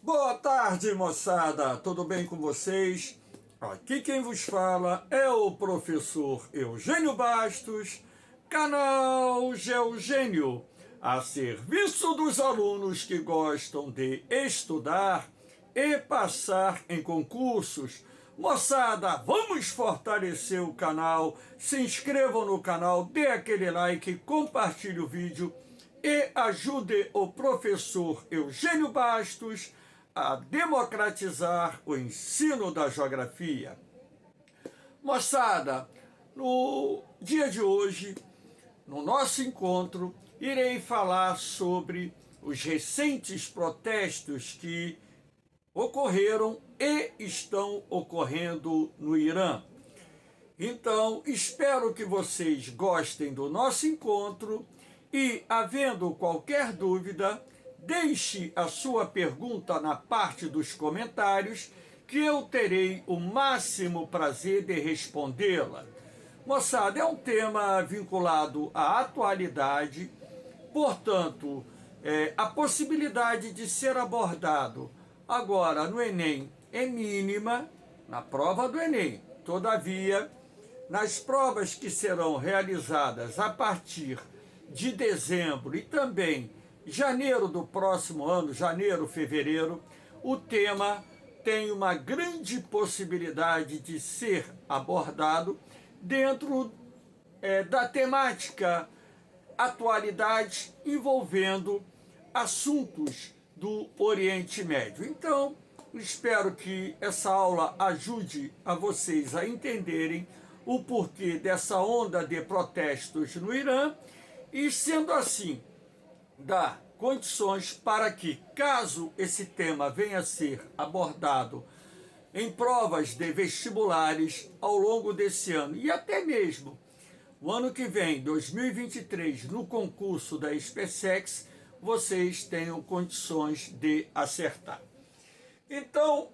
Boa tarde, moçada! Tudo bem com vocês? Aqui quem vos fala é o professor Eugênio Bastos, canal Geogênio, a serviço dos alunos que gostam de estudar e passar em concursos. Moçada, vamos fortalecer o canal, se inscrevam no canal, dê aquele like, compartilhe o vídeo e ajude o professor Eugênio Bastos a democratizar o ensino da geografia. Moçada, no dia de hoje, no nosso encontro, irei falar sobre os recentes protestos que ocorreram e estão ocorrendo no Irã. Então, espero que vocês gostem do nosso encontro e, havendo qualquer dúvida, deixe a sua pergunta na parte dos comentários, que eu terei o máximo prazer de respondê-la. Moçada, é um tema vinculado à atualidade, portanto, a possibilidade de ser abordado agora no Enem é mínima, na prova do Enem. Todavia, nas provas que serão realizadas a partir de dezembro e também janeiro do próximo ano, janeiro, fevereiro, o tema tem uma grande possibilidade de ser abordado dentro da temática atualidade envolvendo assuntos do Oriente Médio. Então, espero que essa aula ajude a vocês a entenderem o porquê dessa onda de protestos no Irã e, sendo assim, dar condições para que, caso esse tema venha a ser abordado em provas de vestibulares ao longo desse ano e até mesmo o ano que vem, 2023, no concurso da SpaceX, vocês tenham condições de acertar. Então,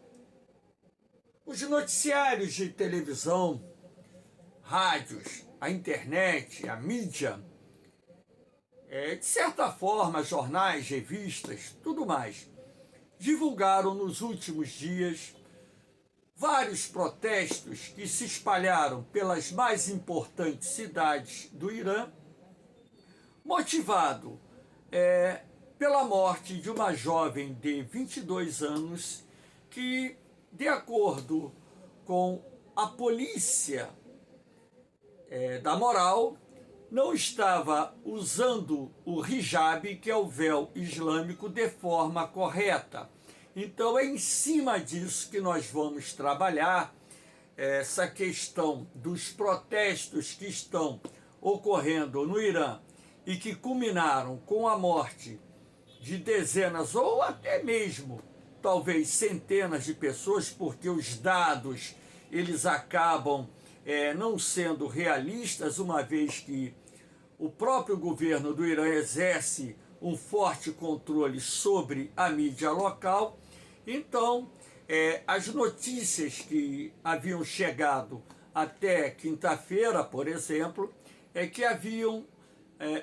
os noticiários de televisão, rádios, a internet, a mídia, de certa forma, jornais, revistas, tudo mais, divulgaram nos últimos dias vários protestos que se espalharam pelas mais importantes cidades do Irã, motivado pela morte de uma jovem de 22 anos que, de acordo com a polícia da moral, não estava usando o hijab, que é o véu islâmico, de forma correta. Então é em cima disso que nós vamos trabalhar essa questão dos protestos que estão ocorrendo no Irã e que culminaram com a morte de dezenas ou até mesmo talvez centenas de pessoas, porque os dados eles acabam não sendo realistas, uma vez que o próprio governo do Irã exerce um forte controle sobre a mídia local. Então, as notícias que haviam chegado até quinta-feira, por exemplo, é que haviam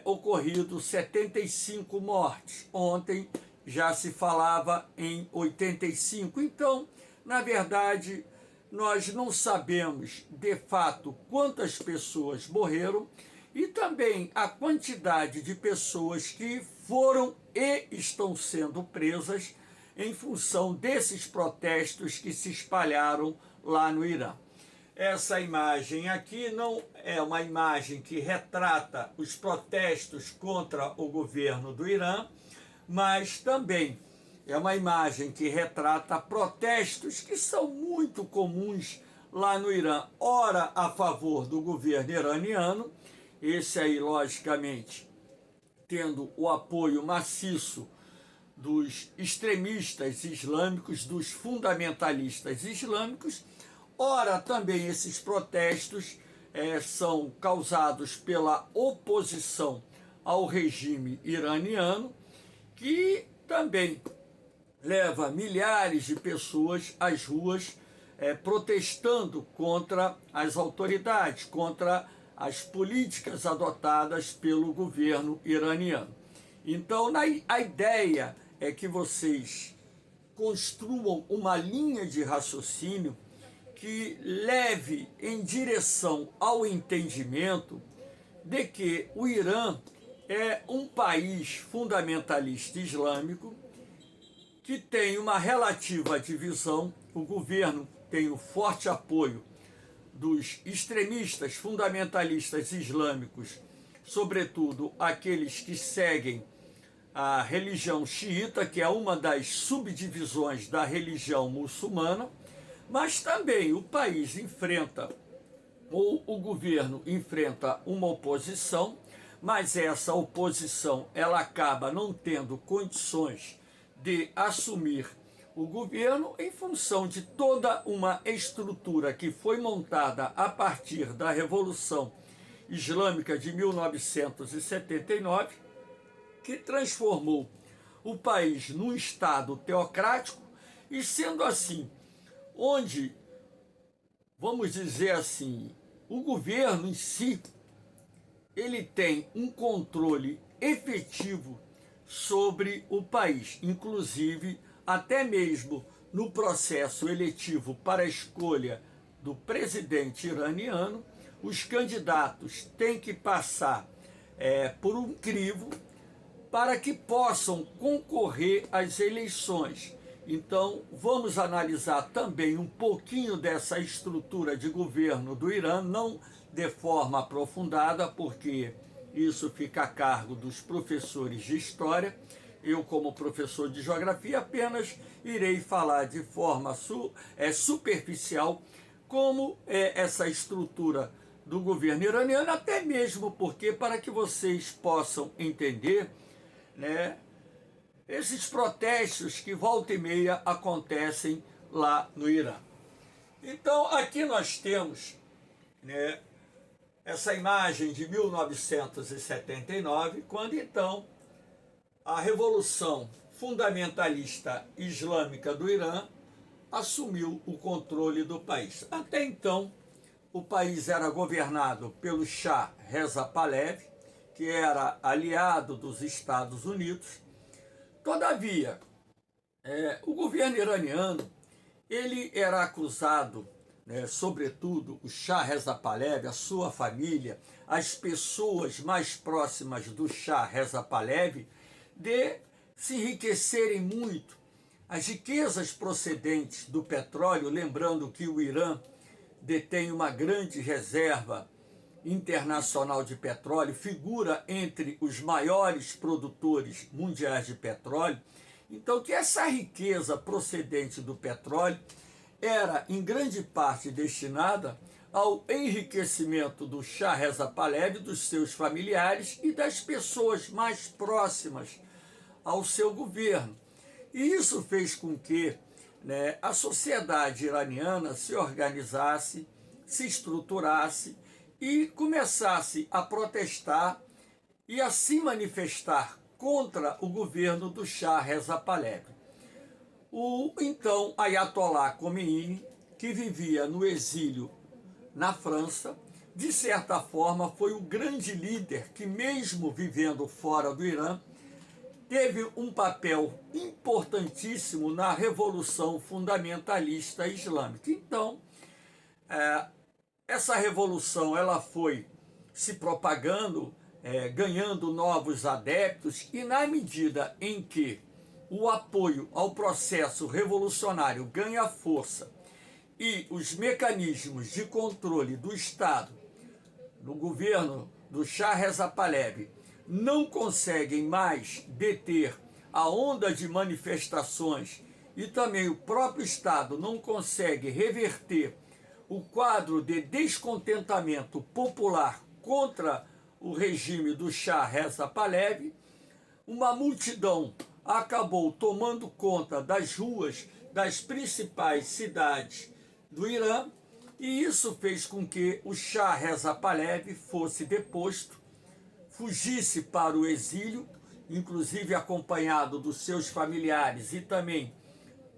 ocorrido 75 mortes. Ontem já se falava em 85. Então, na verdade, nós não sabemos de fato quantas pessoas morreram e também a quantidade de pessoas que foram e estão sendo presas em função desses protestos que se espalharam lá no Irã. Essa imagem aqui não é uma imagem que retrata os protestos contra o governo do Irã, mas também é uma imagem que retrata protestos que são muito comuns lá no Irã, ora a favor do governo iraniano, esse aí, logicamente, tendo o apoio maciço dos extremistas islâmicos, dos fundamentalistas islâmicos, ora também esses protestos são causados pela oposição ao regime iraniano, que também leva milhares de pessoas às ruas protestando contra as autoridades, contra as políticas adotadas pelo governo iraniano. Então, a ideia é que vocês construam uma linha de raciocínio que leve em direção ao entendimento de que o Irã é um país fundamentalista islâmico que tem uma relativa divisão. O governo tem o forte apoio dos extremistas fundamentalistas islâmicos, sobretudo aqueles que seguem a religião xiita, que é uma das subdivisões da religião muçulmana, mas também o país enfrenta, ou o governo enfrenta uma oposição, mas essa oposição ela acaba não tendo condições de assumir o governo em função de toda uma estrutura que foi montada a partir da Revolução Islâmica de 1979, que transformou o país num Estado teocrático, e sendo assim, onde, vamos dizer assim, o governo em si, ele tem um controle efetivo sobre o país, inclusive até mesmo no processo eletivo para a escolha do presidente iraniano, os candidatos têm que passar por um crivo para que possam concorrer às eleições. Então, vamos analisar também um pouquinho dessa estrutura de governo do Irã, não de forma aprofundada, porque isso fica a cargo dos professores de história. Eu, como professor de geografia, apenas irei falar de forma superficial como é essa estrutura do governo iraniano, até mesmo porque, para que vocês possam entender, né, esses protestos que volta e meia acontecem lá no Irã. Então, aqui nós temos, né, essa imagem de 1979, quando então a Revolução Fundamentalista Islâmica do Irã assumiu o controle do país. Até então, o país era governado pelo Shah Reza Pahlavi, que era aliado dos Estados Unidos. Todavia, o governo iraniano ele era acusado, sobretudo o Shah Reza Pahlavi, a sua família, as pessoas mais próximas do Shah Reza Pahlavi, de se enriquecerem muito. As riquezas procedentes do petróleo, lembrando que o Irã detém uma grande reserva internacional de petróleo, figura entre os maiores produtores mundiais de petróleo. Então, que essa riqueza procedente do petróleo era, em grande parte, destinada ao enriquecimento do Shah Reza Pahlavi, dos seus familiares e das pessoas mais próximas ao seu governo. E isso fez com que, a sociedade iraniana se organizasse, se estruturasse e começasse a protestar e a se manifestar contra o governo do Shah Reza Pahlavi. O então Ayatollah Khomeini, que vivia no exílio na França, de certa forma foi o grande líder que, mesmo vivendo fora do Irã, teve um papel importantíssimo na Revolução Fundamentalista Islâmica. Então, essa revolução ela foi se propagando, ganhando novos adeptos, e na medida em que o apoio ao processo revolucionário ganha força e os mecanismos de controle do Estado, no governo do Shah Reza Pahlavi, não conseguem mais deter a onda de manifestações e também o próprio Estado não consegue reverter o quadro de descontentamento popular contra o regime do Shah Reza Pahlavi, uma multidão acabou tomando conta das ruas das principais cidades do Irã, e isso fez com que o Shah Reza Pahlavi fosse deposto, fugisse para o exílio, inclusive acompanhado dos seus familiares e também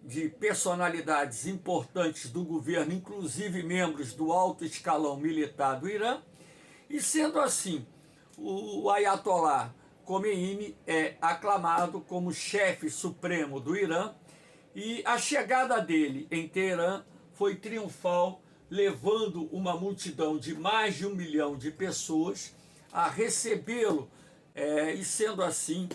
de personalidades importantes do governo, inclusive membros do alto escalão militar do Irã. E sendo assim, o Ayatollah Khomeini é aclamado como chefe supremo do Irã, E a chegada dele em Teherã foi triunfal, levando uma multidão de mais de 1 milhão de pessoas a recebê-lo, e sendo assim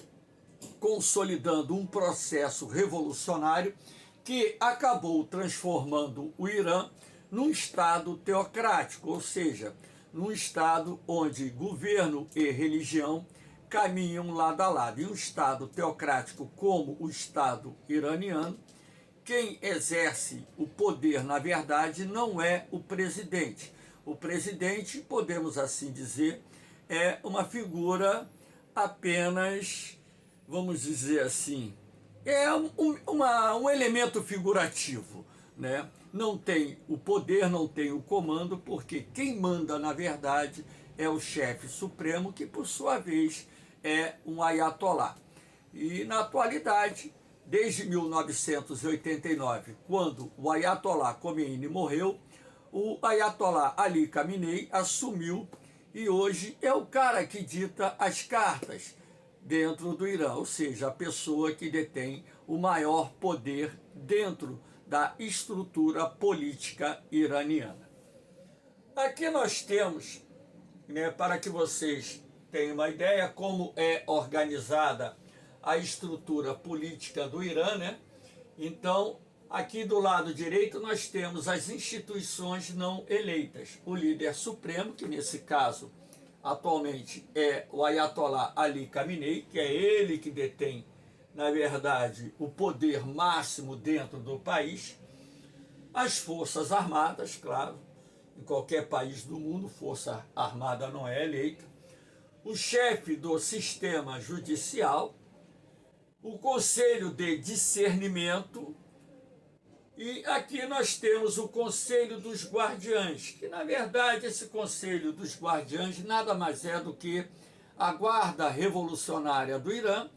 consolidando um processo revolucionário que acabou transformando o Irã num Estado teocrático, ou seja, num Estado onde governo e religião caminham lado a lado. E um Estado teocrático como o Estado iraniano, quem exerce o poder, na verdade, não é o presidente. O presidente, podemos assim dizer, é uma figura apenas, vamos dizer assim, é um elemento figurativo, né? Não tem o poder, não tem o comando, porque quem manda, na verdade, é o chefe supremo, que por sua vez é um ayatolá. E na atualidade, desde 1989, quando o ayatolá Khomeini morreu, o ayatolá Ali Khamenei assumiu e hoje é o cara que dita as cartas dentro do Irã, ou seja, a pessoa que detém o maior poder dentro da estrutura política iraniana. Aqui nós temos, né, para que vocês tenham uma ideia como é organizada a estrutura política do Irã, né? Então, aqui do lado direito nós temos as instituições não eleitas. O líder supremo, que nesse caso atualmente é o ayatolá Ali Khamenei, que é ele que detém, na verdade, o poder máximo dentro do país. As forças armadas, claro, em qualquer país do mundo, força armada não é eleita. O chefe do sistema judicial, o conselho de discernimento, e aqui nós temos o Conselho dos Guardiães, que na verdade esse Conselho dos Guardiães nada mais é do que a Guarda Revolucionária do Irã,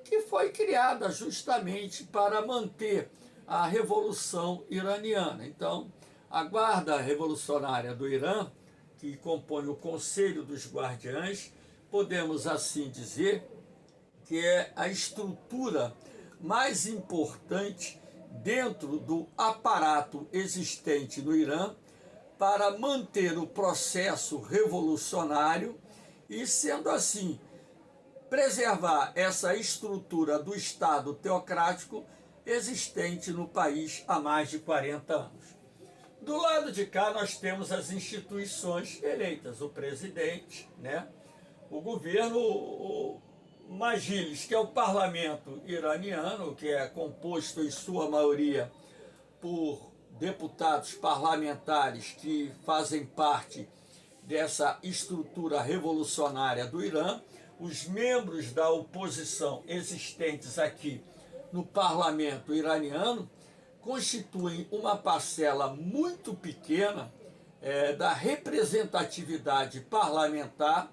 que foi criada justamente para manter a Revolução Iraniana. Então, a Guarda Revolucionária do Irã, que compõe o Conselho dos Guardiães, podemos assim dizer que é a estrutura mais importante dentro do aparato existente no Irã para manter o processo revolucionário e, sendo assim, preservar essa estrutura do Estado teocrático existente no país há mais de 40 anos. Do lado de cá nós temos as instituições eleitas, o presidente, né? O governo, o Majlis, que é o parlamento iraniano, que é composto em sua maioria por deputados parlamentares que fazem parte dessa estrutura revolucionária do Irã. Os membros da oposição existentes aqui no parlamento iraniano constituem uma parcela muito pequena da representatividade parlamentar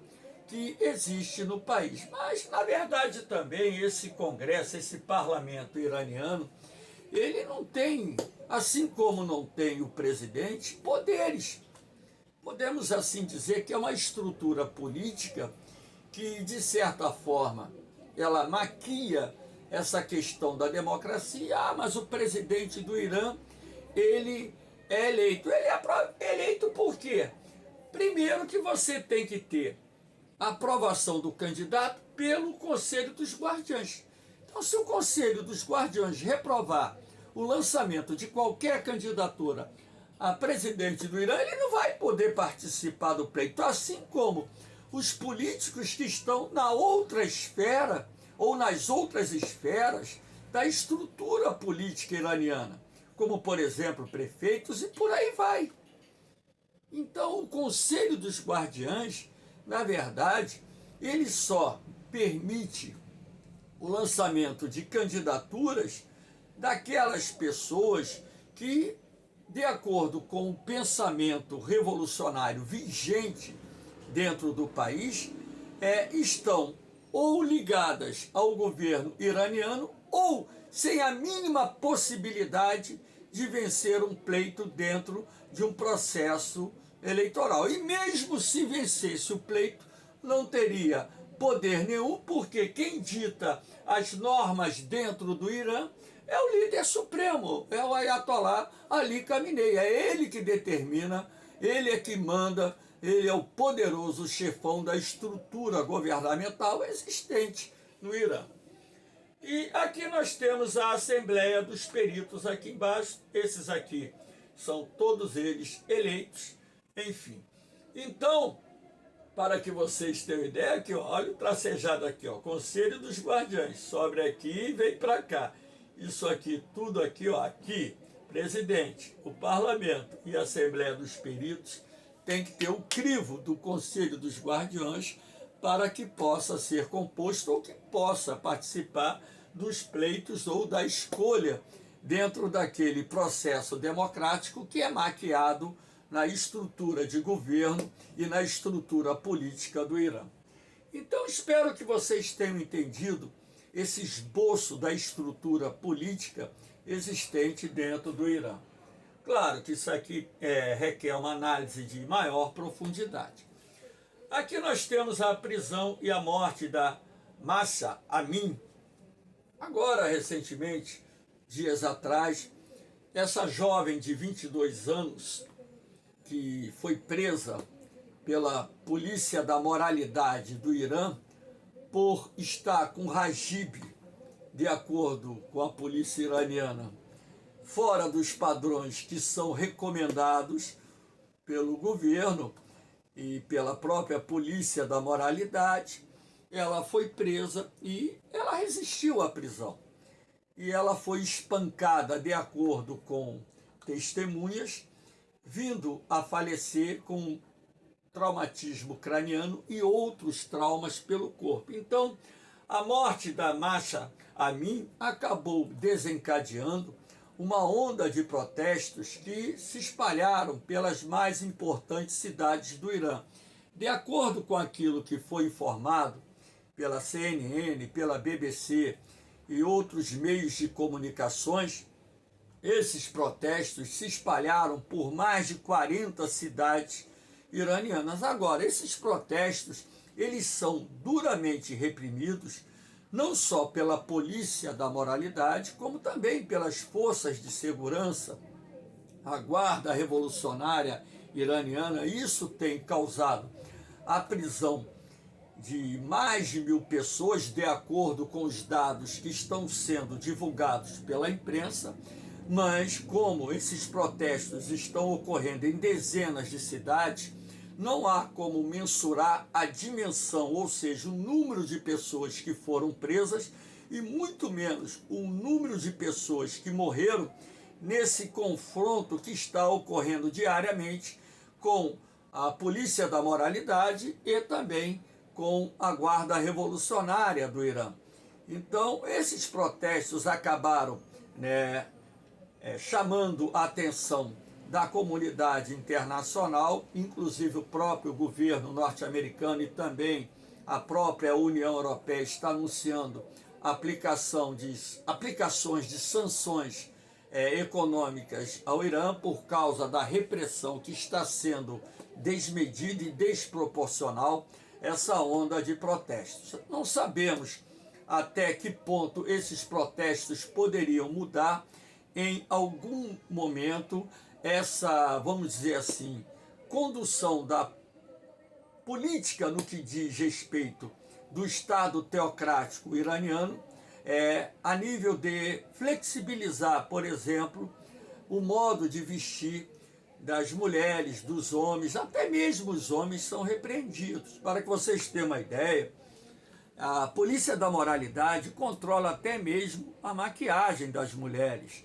que existe no país. Mas, na verdade, também esse Congresso, esse parlamento iraniano, ele não tem, assim como não tem o presidente, poderes. Podemos assim dizer que é uma estrutura política que, de certa forma, ela maquia essa questão da democracia. Ah, mas o presidente do Irã, ele é eleito. Ele é eleito por quê? Primeiro que você tem que ter a aprovação do candidato pelo Conselho dos Guardiães. Então, se o Conselho dos Guardiães reprovar o lançamento de qualquer candidatura a presidente do Irã, ele não vai poder participar do pleito, assim como os políticos que estão na outra esfera ou nas outras esferas da estrutura política iraniana, como, por exemplo, prefeitos e por aí vai. Então, o Conselho dos Guardiães, na verdade, ele só permite o lançamento de candidaturas daquelas pessoas que, de acordo com o pensamento revolucionário vigente dentro do país, estão ou ligadas ao governo iraniano ou sem a mínima possibilidade de vencer um pleito dentro de um processo eleitoral. E mesmo se vencesse o pleito, não teria poder nenhum, porque quem dita as normas dentro do Irã é o líder supremo, é o Ayatollah Ali Khamenei. É ele que determina, ele é que manda, ele é o poderoso chefão da estrutura governamental existente no Irã. E aqui nós temos a Assembleia dos Peritos aqui embaixo. Esses aqui são todos eles eleitos, enfim. Então, para que vocês tenham ideia, aqui, ó, olha o tracejado aqui, ó, Conselho dos Guardiães, sobe aqui e vem para cá. Isso aqui, tudo aqui, ó, aqui, presidente, o parlamento e a Assembleia dos Peritos tem que ter o crivo do Conselho dos Guardiões para que possa ser composto ou que possa participar dos pleitos ou da escolha dentro daquele processo democrático que é maquiado na estrutura de governo e na estrutura política do Irã. Então, espero que vocês tenham entendido esse esboço da estrutura política existente dentro do Irã. Claro que isso aqui requer uma análise de maior profundidade. Aqui nós temos a prisão e a morte da Mahsa Amini. Agora, recentemente, dias atrás, essa jovem de 22 anos, que foi presa pela polícia da moralidade do Irã por estar com Rajib, de acordo com a polícia iraniana, fora dos padrões que são recomendados pelo governo e pela própria polícia da moralidade, ela foi presa e ela resistiu à prisão. E ela foi espancada, de acordo com testemunhas, vindo a falecer com traumatismo craniano e outros traumas pelo corpo. Então, a morte da Mahsa Amini acabou desencadeando uma onda de protestos que se espalharam pelas mais importantes cidades do Irã. De acordo com aquilo que foi informado pela CNN, pela BBC e outros meios de comunicações, esses protestos se espalharam por mais de 40 cidades iranianas. Agora, esses protestos, eles são duramente reprimidos, não só pela polícia da moralidade, como também pelas forças de segurança, a Guarda Revolucionária Iraniana. Isso tem causado a prisão de mais de 1.000 pessoas, de acordo com os dados que estão sendo divulgados pela imprensa. Mas como esses protestos estão ocorrendo em dezenas de cidades, não há como mensurar a dimensão, ou seja, o número de pessoas que foram presas e muito menos o número de pessoas que morreram nesse confronto que está ocorrendo diariamente com a polícia da moralidade e também com a Guarda Revolucionária do Irã. Então, esses protestos acabaram, chamando a atenção da comunidade internacional, inclusive o próprio governo norte-americano e também a própria União Europeia está anunciando aplicações de sanções econômicas ao Irã por causa da repressão que está sendo desmedida e desproporcional essa onda de protestos. Não sabemos até que ponto esses protestos poderiam mudar. Em algum momento, essa, vamos dizer assim, condução da política no que diz respeito do Estado teocrático iraniano, a nível de flexibilizar, por exemplo, o modo de vestir das mulheres, dos homens, até mesmo os homens são repreendidos. Para que vocês tenham uma ideia, a polícia da moralidade controla até mesmo a maquiagem das mulheres.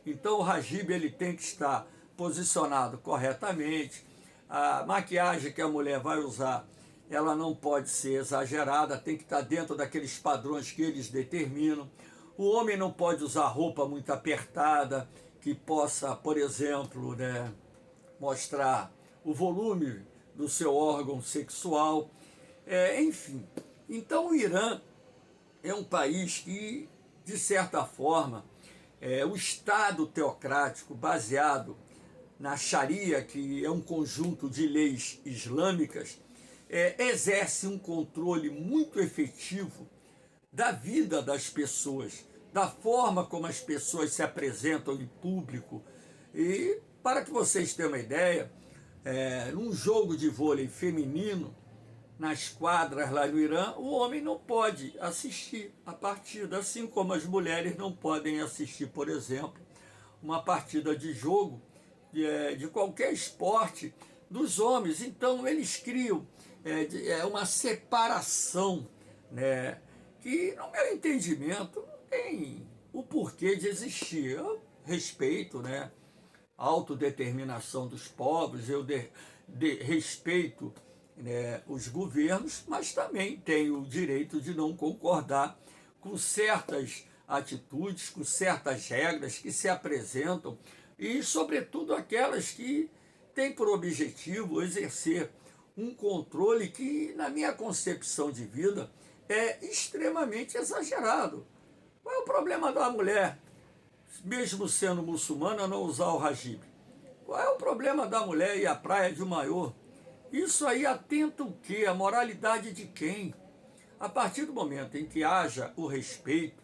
Então o Rajib ele tem que estar posicionado corretamente, a maquiagem que a mulher vai usar, ela não pode ser exagerada, tem que estar dentro daqueles padrões que eles determinam. O homem não pode usar roupa muito apertada, que possa, por exemplo, mostrar o volume do seu órgão sexual, enfim. Então o Irã é um país que, de certa forma, o Estado teocrático baseado na Sharia, que é um conjunto de leis islâmicas, exerce um controle muito efetivo da vida das pessoas, da forma como as pessoas se apresentam em público. E, para que vocês tenham uma ideia, num jogo de vôlei feminino, nas quadras lá no Irã, o homem não pode assistir a partida, assim como as mulheres não podem assistir, por exemplo, uma partida de jogo de qualquer esporte dos homens. Então eles criam uma separação, né, que no meu entendimento não tem o porquê de existir. Eu respeito, né, a autodeterminação dos povos, eu respeito, né, os governos, mas também tenho o direito de não concordar com certas atitudes, com certas regras que se apresentam e, sobretudo, aquelas que têm por objetivo exercer um controle que, na minha concepção de vida, é extremamente exagerado. Qual é o problema da mulher, mesmo sendo muçulmana, não usar o hijab? Qual é o problema da mulher ir à praia de maiô? Isso aí atenta o quê? A moralidade de quem? A partir do momento em que haja o respeito,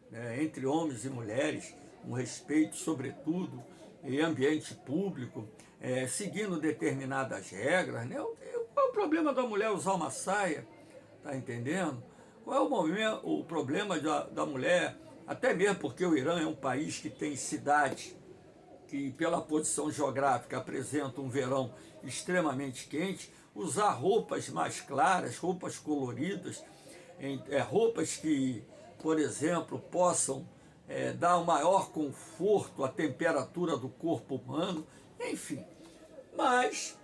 né, entre homens e mulheres, um respeito, sobretudo, em ambiente público, seguindo determinadas regras, né? Qual é o problema da mulher usar uma saia? Tá entendendo? Qual é o problema da mulher, até mesmo porque o Irã é um país que tem cidades que, pela posição geográfica, apresentam um verão extremamente quente, usar roupas mais claras, roupas coloridas, roupas que, por exemplo, possam dar um maior conforto à temperatura do corpo humano, enfim. Mas,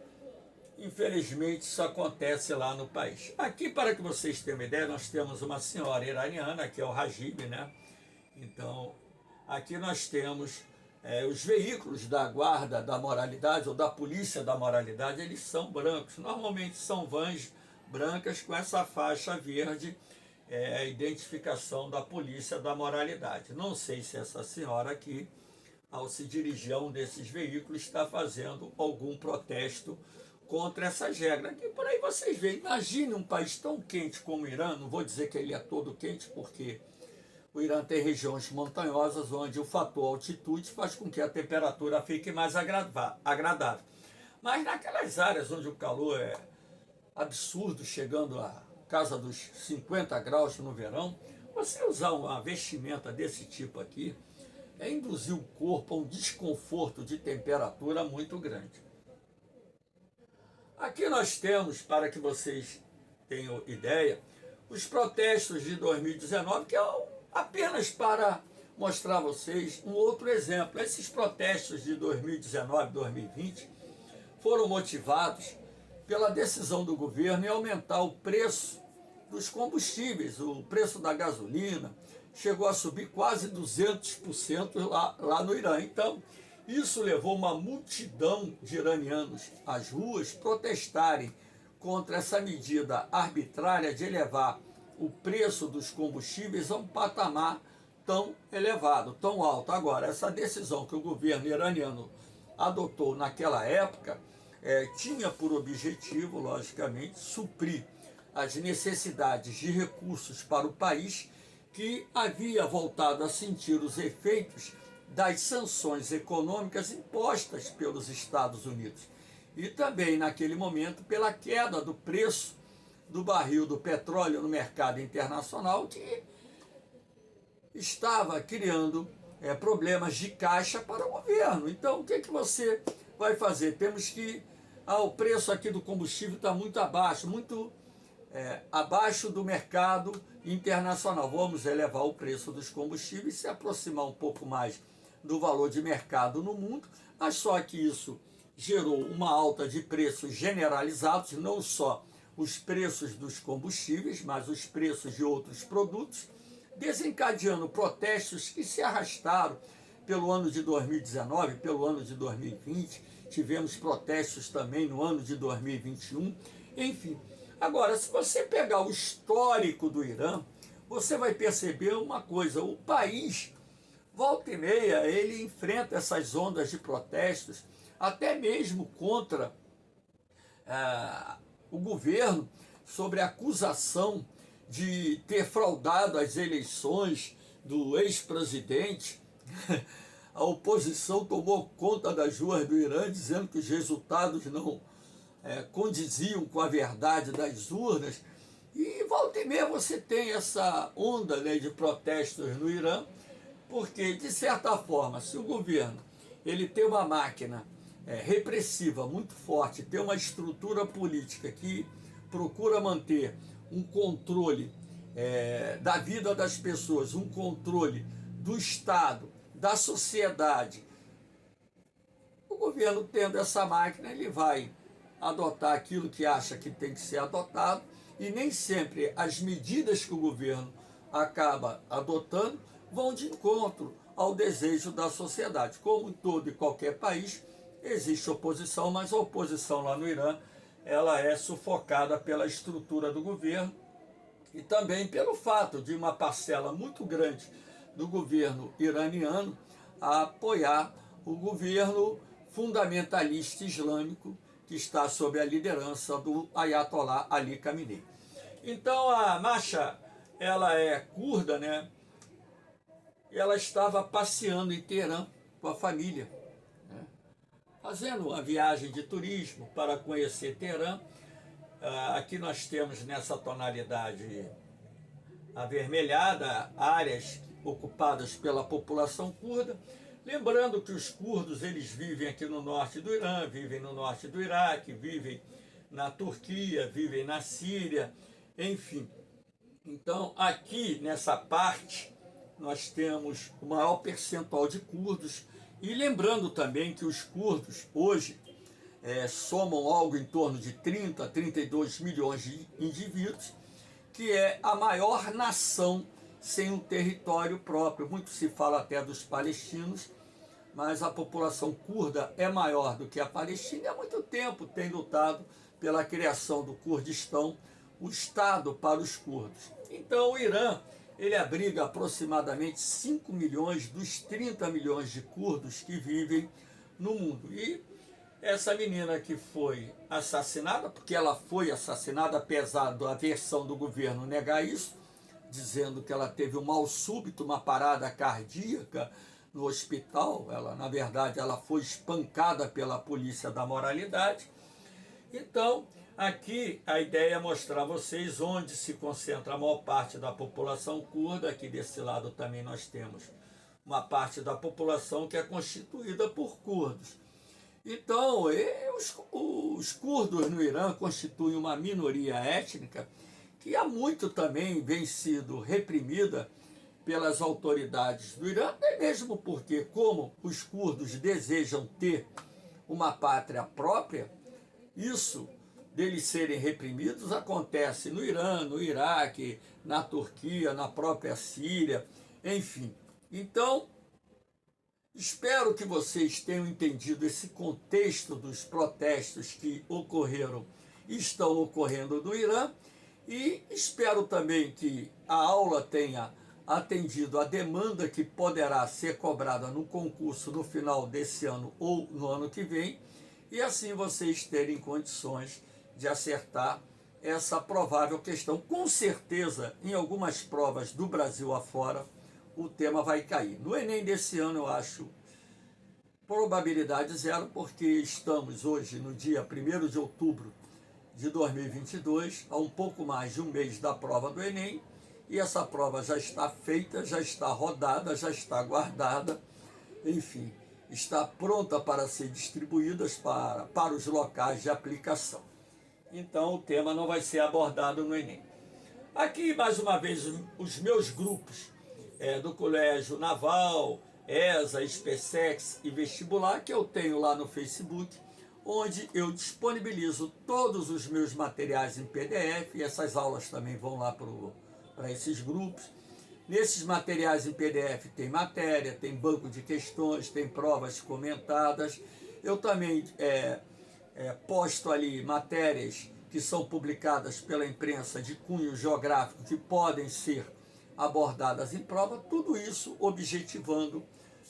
infelizmente, isso acontece lá no país. Aqui, para que vocês tenham uma ideia, nós temos uma senhora iraniana, que é o hijab, né? Então, aqui nós temos os veículos da guarda da moralidade ou da polícia da moralidade, eles são brancos. Normalmente são vans brancas com essa faixa verde, a identificação da polícia da moralidade. Não sei se essa senhora aqui, ao se dirigir a um desses veículos, está fazendo algum protesto contra essas regras. Aqui por aí vocês veem, imagine um país tão quente como o Irã, não vou dizer que ele é todo quente, porque o Irã tem regiões montanhosas onde o fator altitude faz com que a temperatura fique mais agradável. Mas naquelas áreas onde o calor é absurdo, chegando a casa dos 50 graus no verão, você usar uma vestimenta desse tipo aqui induzir o corpo a um desconforto de temperatura muito grande. Aqui nós temos, para que vocês tenham ideia, os protestos de 2019, que é apenas para mostrar a vocês um outro exemplo. Esses protestos de 2019 e 2020 foram motivados pela decisão do governo em aumentar o preço dos combustíveis. O preço da gasolina chegou a subir quase 200% lá no Irã. Então, isso levou uma multidão de iranianos às ruas protestarem contra essa medida arbitrária de elevar o preço dos combustíveis a um patamar tão elevado, tão alto. Agora, essa decisão que o governo iraniano adotou naquela época tinha por objetivo, logicamente, suprir as necessidades de recursos para o país, que havia voltado a sentir os efeitos das sanções econômicas impostas pelos Estados Unidos. E também, naquele momento, pela queda do preço do barril do petróleo no mercado internacional, que estava criando problemas de caixa para o governo. Então, o que você vai fazer? Temos que... o preço aqui do combustível está muito abaixo, abaixo do mercado internacional. Vamos elevar o preço dos combustíveis e se aproximar um pouco mais do valor de mercado no mundo, mas só que isso gerou uma alta de preços generalizados, não só os preços dos combustíveis, mas os preços de outros produtos, desencadeando protestos que se arrastaram pelo ano de 2019, pelo ano de 2020, tivemos protestos também no ano de 2021, enfim. Agora, se você pegar o histórico do Irã, você vai perceber uma coisa: o país, volta e meia, ele enfrenta essas ondas de protestos, até mesmo contra o governo sobre a acusação de ter fraudado as eleições do ex-presidente. A oposição tomou conta das ruas do Irã, dizendo que os resultados não condiziam com a verdade das urnas. E volta e meia você tem essa onda, né, de protestos no Irã, porque, de certa forma, se o governo ele tem uma máquina repressiva muito forte, tem uma estrutura política que procura manter um controle da vida das pessoas, um controle do Estado, da sociedade, o governo tendo essa máquina, ele vai adotar aquilo que acha que tem que ser adotado, e nem sempre as medidas que o governo acaba adotando vão de encontro ao desejo da sociedade. Como em todo e qualquer país, existe oposição, mas a oposição lá no Irã, ela é sufocada pela estrutura do governo e também pelo fato de uma parcela muito grande do governo iraniano a apoiar o governo fundamentalista islâmico que está sob a liderança do Ayatollah Ali Khamenei. Então a Masha, ela é curda, né? Ela estava passeando em Teherã com a família, né? Fazendo uma viagem de turismo para conhecer Teherã. Aqui nós temos nessa tonalidade avermelhada áreas ocupadas pela população curda. Lembrando que os curdos, eles vivem aqui no norte do Irã, vivem no norte do Iraque, vivem na Turquia, vivem na Síria, enfim. Então, aqui nessa parte, nós temos o maior percentual de curdos. E lembrando também que os curdos, hoje, somam algo em torno de 30 a 32 milhões de indivíduos, que é a maior nação sem um território próprio. Muito se fala até dos palestinos, mas a população curda é maior do que a Palestina e há muito tempo tem lutado pela criação do Kurdistão, o Estado para os curdos. Então o Irã, ele abriga aproximadamente 5 milhões dos 30 milhões de curdos que vivem no mundo. E essa menina que foi assassinada, porque ela foi assassinada, apesar da versão do governo negar isso, dizendo que ela teve um mal súbito, uma parada cardíaca no hospital. Ela, na verdade, ela foi espancada pela polícia da moralidade. Então, aqui a ideia é mostrar a vocês onde se concentra a maior parte da população curda. Aqui desse lado também nós temos uma parte da população que é constituída por curdos. Então, os curdos no Irã constituem uma minoria étnica que há muito também vem sido reprimida pelas autoridades do Irã, até mesmo porque, como os curdos desejam ter uma pátria própria, isso deles serem reprimidos acontece no Irã, no Iraque, na Turquia, na própria Síria, enfim. Então, espero que vocês tenham entendido esse contexto dos protestos que ocorreram e estão ocorrendo no Irã, e espero também que a aula tenha atendido a demanda que poderá ser cobrada no concurso no final desse ano ou no ano que vem, e assim vocês terem condições de acertar essa provável questão. Com certeza, em algumas provas do Brasil afora, o tema vai cair. No Enem desse ano, eu acho probabilidade zero, porque estamos hoje no dia 1º de outubro de 2022, a um pouco mais de um mês da prova do Enem, e essa prova já está feita, já está rodada, já está guardada, enfim, está pronta para ser distribuída para os locais de aplicação. Então o tema não vai ser abordado no Enem. Aqui, mais uma vez, os meus grupos do Colégio Naval, ESA, SpaceX e Vestibular, que eu tenho lá no Facebook, onde eu disponibilizo todos os meus materiais em PDF, e essas aulas também vão lá para esses grupos. Nesses materiais em PDF tem matéria, tem banco de questões, tem provas comentadas. Eu também posto ali matérias que são publicadas pela imprensa de cunho geográfico que podem ser abordadas em prova, tudo isso objetivando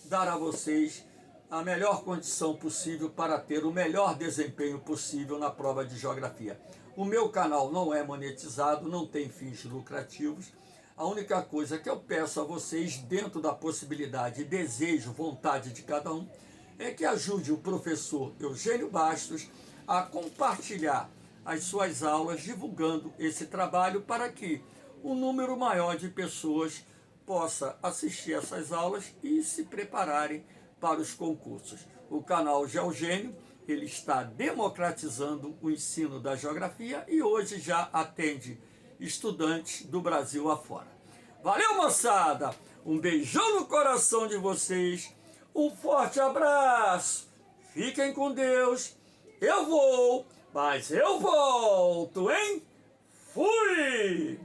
dar a vocês a melhor condição possível para ter o melhor desempenho possível na prova de geografia. O meu canal não é monetizado, não tem fins lucrativos. A única coisa que eu peço a vocês, dentro da possibilidade, desejo, vontade de cada um, é que ajude o professor Eugênio Bastos a compartilhar as suas aulas, divulgando esse trabalho para que um número maior de pessoas possa assistir essas aulas e se prepararem para os concursos. O canal Geogênio, ele está democratizando o ensino da geografia e hoje já atende estudantes do Brasil afora. Valeu, moçada! Um beijão no coração de vocês, um forte abraço, fiquem com Deus, eu vou, mas eu volto, hein? Fui!